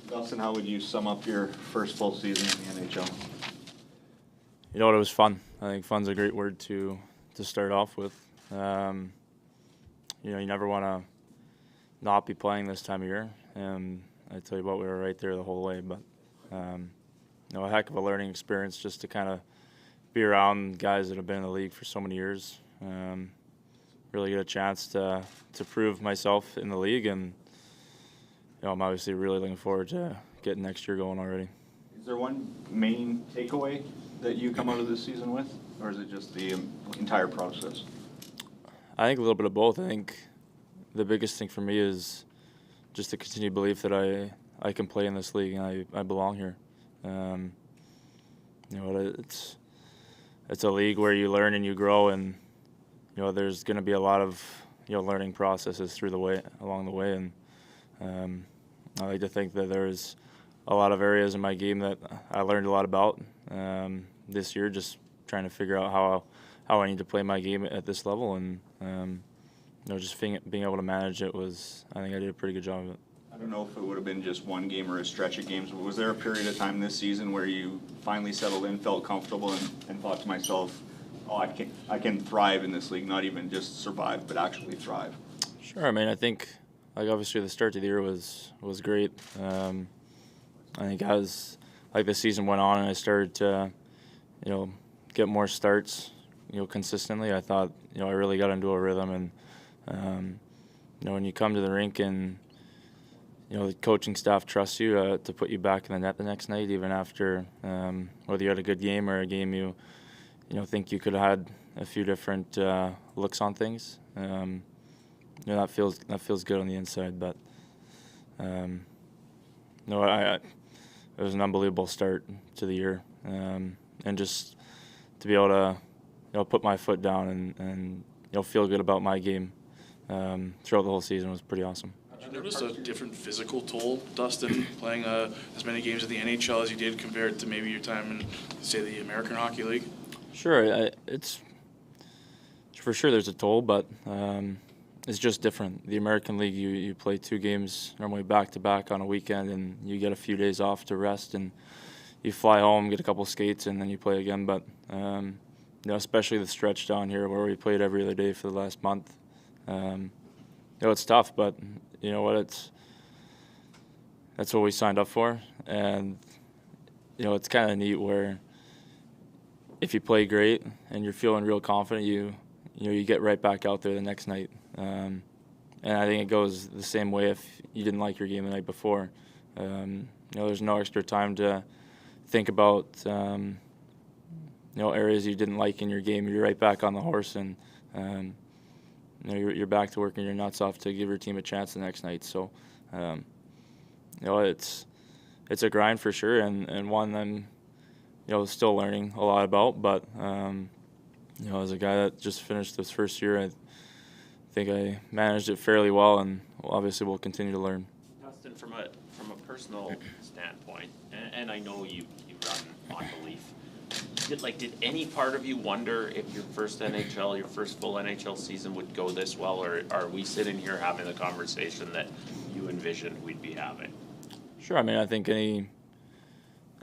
Dustin, how would you sum up your first full season in the NHL? You know what? It was fun. I think fun's a great word to start off with. You never want to not be playing this time of year, and I tell you what, we were right there the whole way. But a heck of a learning experience just to kind of be around guys that have been in the league for so many years. Really get a chance to prove myself in the league, and I'm obviously really looking forward to getting next year going already. Is there one main takeaway that you come out of this season with, or is it just the entire process? I think a little bit of both. I think the biggest thing for me is just the continued belief that I can play in this league and I belong here. It's a league where you learn and you grow, and there's going to be a lot of learning processes along the way, and I like to think that there's a lot of areas in my game that I learned a lot about this year, just trying to figure out how I need to play my game at this level, and just being able to manage it I think I did a pretty good job of it. I don't know if it would have been just one game or a stretch of games, but was there a period of time this season where you finally settled in, felt comfortable, and thought to myself, oh, I can thrive in this league, not even just survive, but actually thrive? Sure. I mean, I think obviously the start of the year was great. I think as the season went on and I started to get more starts consistently, I thought I really got into a rhythm, and when you come to the rink and the coaching staff trusts you to put you back in the net the next night, even after whether you had a good game or a game you think you could have had a few different looks on things. That feels good on the inside. But it was an unbelievable start to the year, and just to be able to put my foot down and feel good about my game throughout the whole season was pretty awesome. Did you notice a different physical toll, Dustin, playing as many games at the NHL as you did compared to maybe your time in, say, the American Hockey League? Sure, it's for sure there's a toll, but it's just different. The American League, you play 2 games normally back-to-back on a weekend, and you get a few days off to rest, and you fly home, get a couple skates, and then you play again. But especially the stretch down here where we played every other day for the last month. It's tough, but you know what? That's what we signed up for, and it's kind of neat where if you play great and you're feeling real confident, you get right back out there the next night. And I think it goes the same way if you didn't like your game the night before. There's no extra time to think about areas you didn't like in your game. You're right back on the horse, and you're back to working your nuts off to give your team a chance the next night. So, it's a grind for sure, and one I'm still learning a lot about. But as a guy that just finished this first year, I think I managed it fairly well, and obviously we'll continue to learn. Dustin, from a personal standpoint, and I know you run on belief. Did any part of you wonder if your first full NHL season would go this well, or are we sitting here having the conversation that you envisioned we'd be having? Sure. I mean, I think any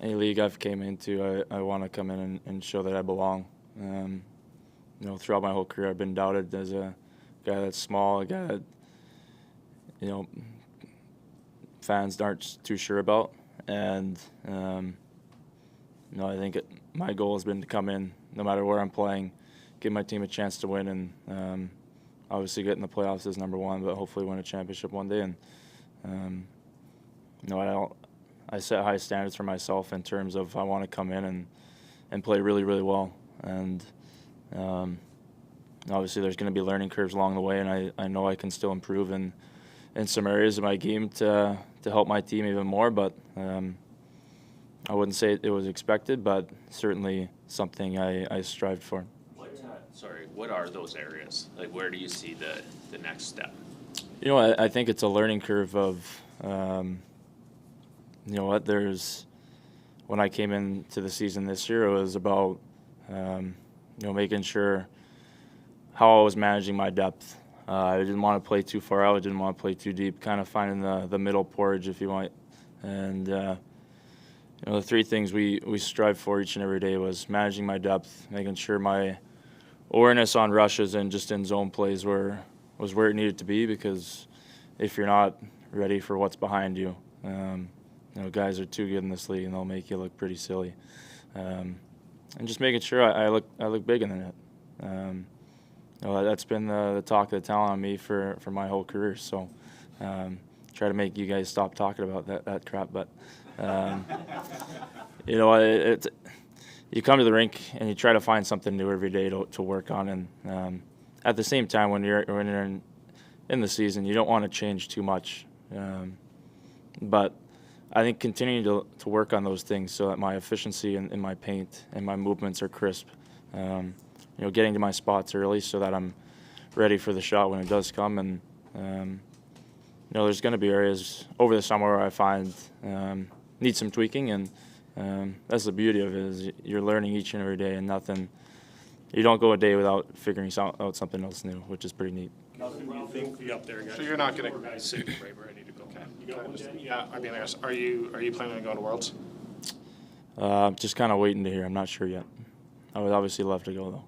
league I've came into, I want to come in and show that I belong. Throughout my whole career, I've been doubted as a guy that's small, a guy that fans aren't too sure about, and I think my goal has been to come in, no matter where I'm playing, give my team a chance to win, and obviously get in the playoffs is number one, but hopefully win a championship one day. And I set high standards for myself in terms of I want to come in and play really, really well. And obviously there's going to be learning curves along the way, and I know I can still improve in some areas of my game to help my team even more. But I wouldn't say it was expected, but certainly something I strived for. What are those areas? Where do you see the next step? I think it's a learning curve of, when I came into the season this year, it was about, making sure how I was managing my depth. I didn't want to play too far out. I didn't want to play too deep, kind of finding the middle porridge, if you might. And the three things we strive for each and every day was managing my depth, making sure my awareness on rushes and just in zone plays was where it needed to be, because if you're not ready for what's behind you, guys are too good in this league and they'll make you look pretty silly. And just making sure I look big in the net. That's been the talk of the town on me for my whole career. So try to make you guys stop talking about that crap. But you come to the rink and you try to find something new every day to work on. And at the same time, when you're in the season, you don't want to change too much. But I think continuing to work on those things so that my efficiency in my paint and my movements are crisp. Getting to my spots early so that I'm ready for the shot when it does come. And there's going to be areas over the summer where I find need some tweaking, and that's the beauty of it, is you're learning each and every day, and you don't go a day without figuring out something else new, which is pretty neat. Nothing you think be up there, guys. So you're not going to guys sit right where I need to go. Okay. You got one, Danny? Yeah, I mean, I guess, are you planning on going to Worlds? Just kind of waiting to hear. I'm not sure yet. I would obviously love to go, though.